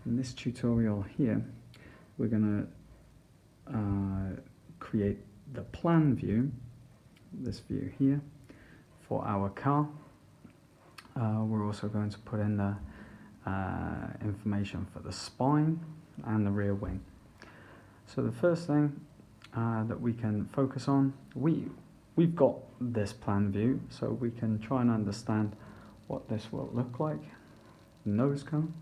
In this tutorial here, we're going to create the plan view, this view here, for our car. We're also going to put in the information for the spine and the rear wing. So the first thing that we can focus on, we've got this plan view, so we can try and understand what this will look like. Nose cone.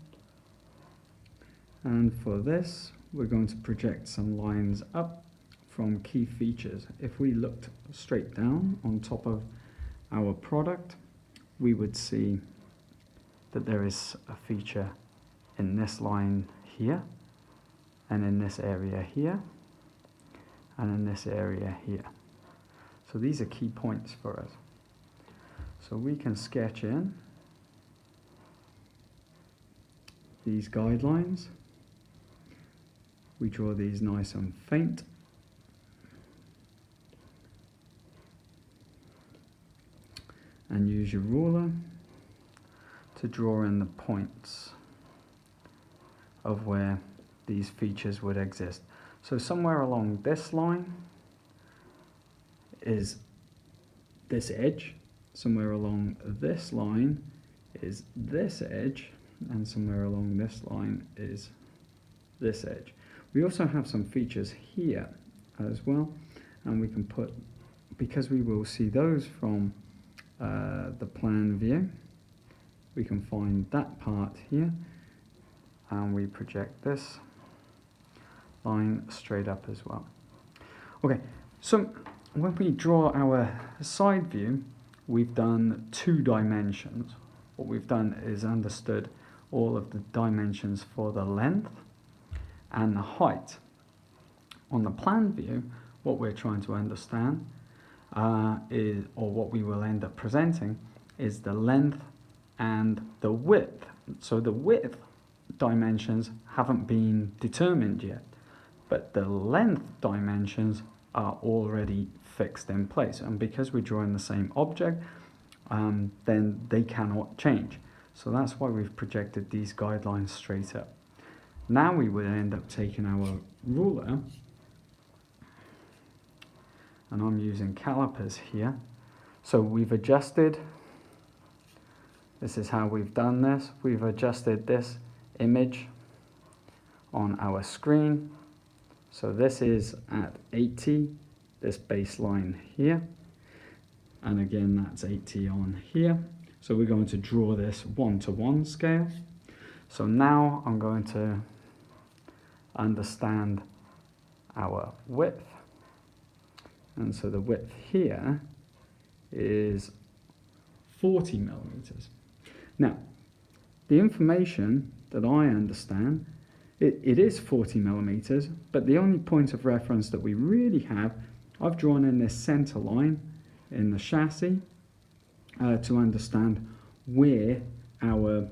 And for this, we're going to project some lines up from key features. If we looked straight down on top of our product, we would see that there is a feature in this line here, and in this area here, and in this area here. So these are key points for us. So we can sketch in these guidelines. We draw these nice and faint. And use your ruler to draw in the points of where these features would exist. So somewhere along this line is this edge, somewhere along this line is this edge, and somewhere along this line is this edge. We also have some features here as well, and we can put, because we will see those from the plan view, we can find that part here, and we project this line straight up as well. Okay, so when we draw our side view, we've done 2 dimensions. What we've done is understood all of the dimensions for the length and the height. On the plan view, what we're trying to understand or what we will end up presenting, is the length and the width. So the width dimensions haven't been determined yet, but the length dimensions are already fixed in place. And because we're drawing the same object, then they cannot change. So that's why we've projected these guidelines straight up. Now we would end up taking our ruler, and I'm using calipers here. So we've adjusted, this is how we've done this. We've adjusted this image on our screen. So this is at 80, this baseline here. And again, that's 80 on here. So we're going to draw this 1:1 scale. So now I'm going to understand our width. And so the width here is 40 millimeters. Now, the information that I understand, it is 40 millimeters, but the only point of reference that we really have, I've drawn in this center line in the chassis to understand where our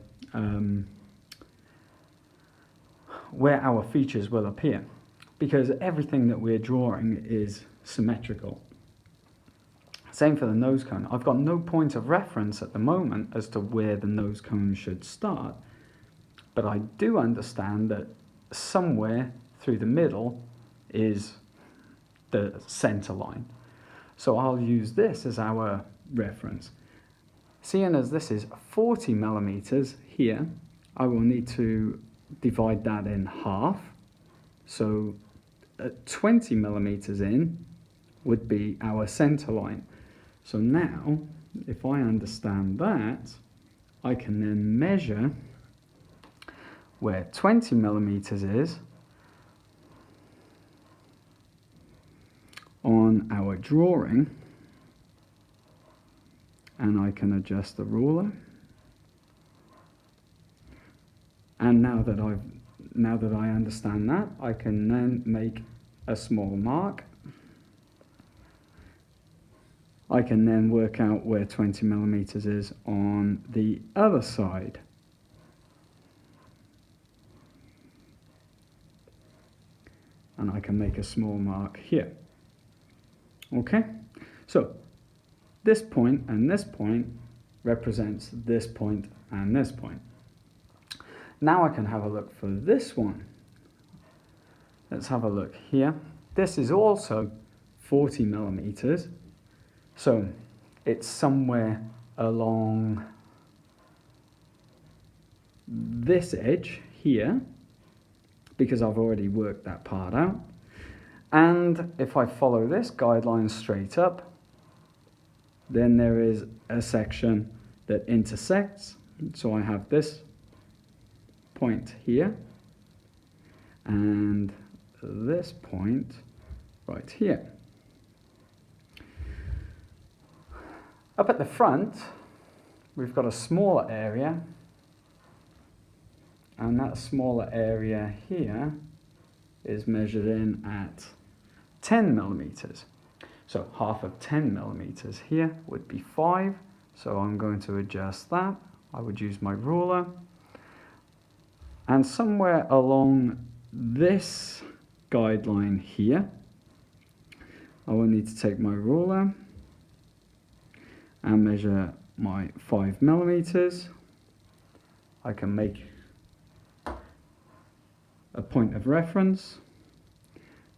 features will appear, because everything that we're drawing is symmetrical. Same for the nose cone. I've got no point of reference at the moment as to where the nose cone should start, but I do understand that somewhere through the middle is the center line. So I'll use this as our reference. Seeing as this is 40 millimeters here, I will need to divide that in half. So 20 millimeters in would be our center line. So now, if I understand that, I can then measure where 20 millimeters is on our drawing, and I can adjust the ruler. And now that I understand that, I can then make a small mark. I can then work out where 20 millimeters is on the other side. And I can make a small mark here. Okay, so this point and this point represents this point and this point. Now I can have a look for this one. Let's have a look here. This is also 40 millimeters. So it's somewhere along this edge here, because I've already worked that part out. And if I follow this guideline straight up, then there is a section that intersects. So I have this point here and this point right here. Up at the front, we've got a smaller area, and that smaller area here is measured in at 10 millimeters. So half of 10 millimeters here would be 5. So I'm going to adjust that. I would use my ruler. And somewhere along this guideline here, I will need to take my ruler and measure my 5 millimeters. I can make a point of reference.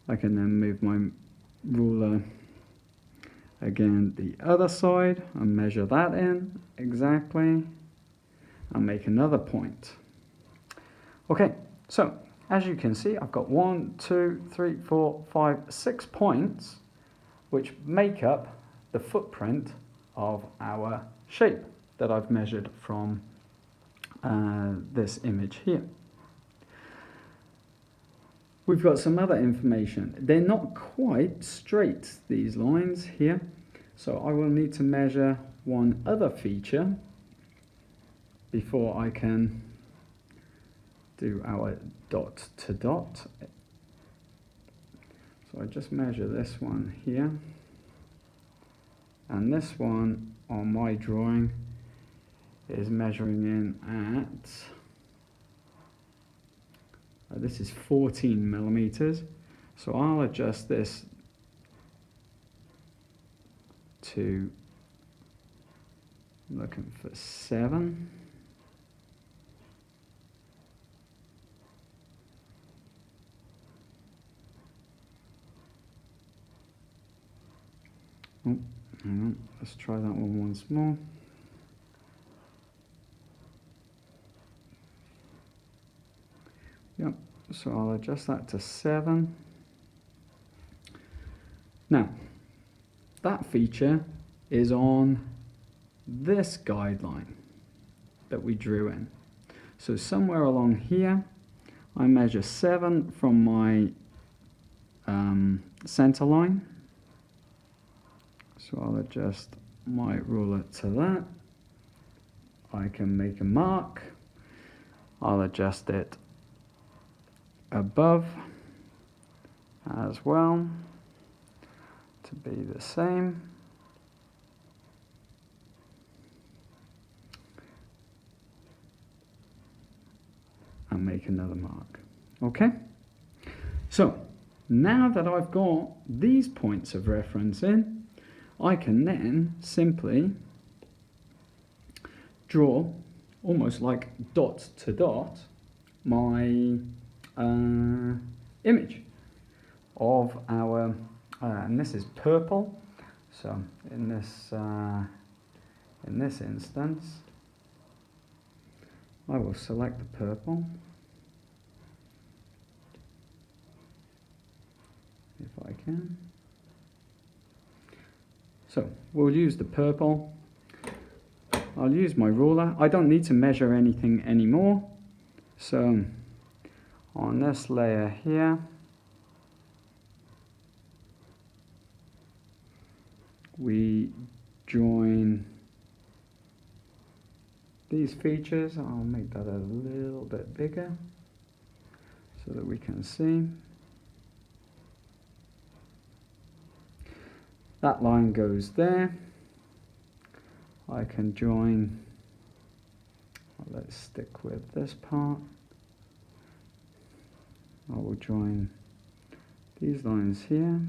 I can then move my ruler again the other side and measure that in exactly and make another point. Okay, so as you can see, I've got 1, 2, 3, 4, 5, 6 points which make up the footprint of our shape that I've measured from this image here. We've got some other information. They're not quite straight, these lines here, so I will need to measure one other feature before I can do our dot to dot. So I just measure this one here, and this one on my drawing is measuring in at this is 14 millimeters, so I'll adjust this to, looking for 7. Oh, hang on, let's try that one once more. Yep, so I'll adjust that to 7. Now, that feature is on this guideline that we drew in. So somewhere along here, I measure 7 from my center line. So I'll adjust my ruler to that. I can make a mark. I'll adjust it above as well to be the same. And make another mark. Okay? So now that I've got these points of reference in, I can then simply draw, almost like dot to dot, my image of our, and this is purple, so in this instance, I will select the purple, if I can. So we'll use the purple. I'll use my ruler. I don't need to measure anything anymore. So on this layer here, we join these features. I'll make that a little bit bigger so that we can see. That line goes there. I can join, let's stick with this part. I will join these lines here.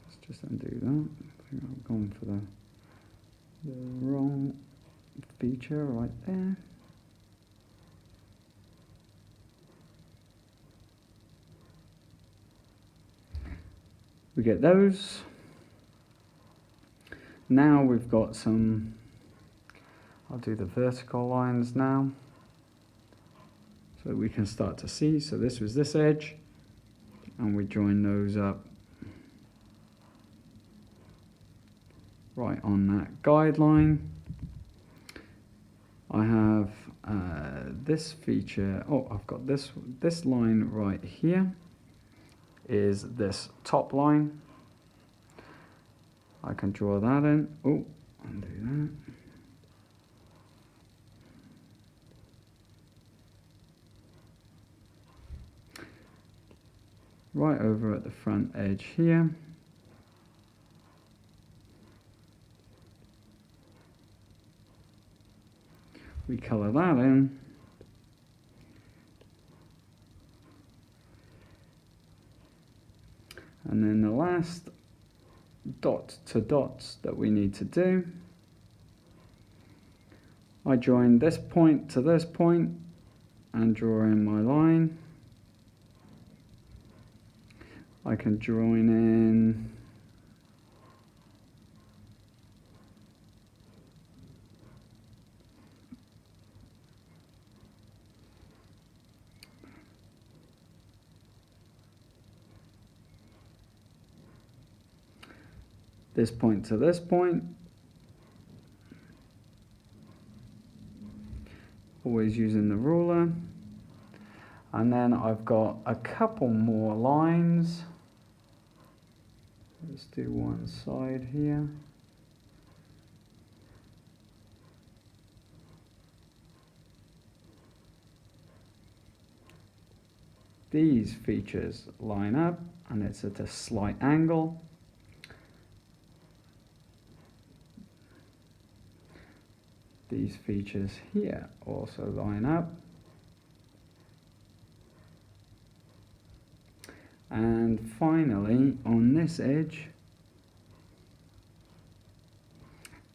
Let's just undo that. think I've gone for the wrong feature right there. We get those. Now we've got some, I'll do the vertical lines now, so we can start to see. So this was this edge, and we join those up right on that guideline. I have this feature, oh, I've got this line right here is this top line. I can draw that in. Oh, undo that. Right over at the front edge here. We colour that in. And then the last dot to dots that we need to do, I join this point to this point and draw in my line. I can join in this point to this point, always using the ruler. And then I've got a couple more lines. Let's do one side here. These features line up and it's at a slight angle. These features here also line up. And finally, on this edge,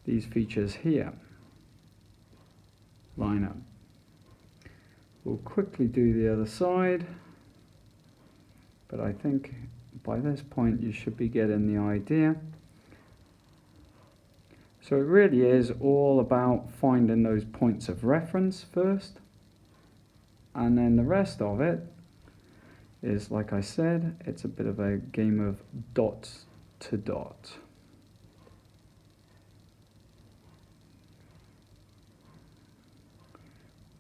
these features here line up. We'll quickly do the other side, but I think by this point you should be getting the idea. So it really is all about finding those points of reference first, and then the rest of it is, like I said, it's a bit of a game of dot to dot.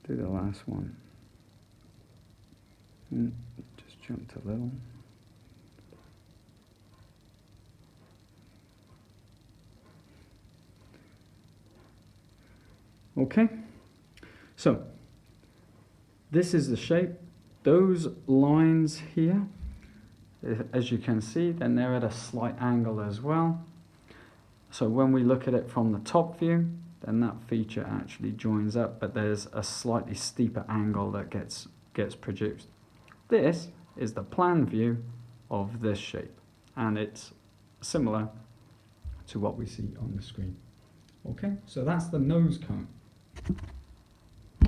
Do the last one. Just jumped a little. Okay, so this is the shape. Those lines here, as you can see, then they're at a slight angle as well. So when we look at it from the top view, then that feature actually joins up, but there's a slightly steeper angle that gets produced. This is the plan view of this shape, and it's similar to what we see on the screen. Okay, so that's the nose cone.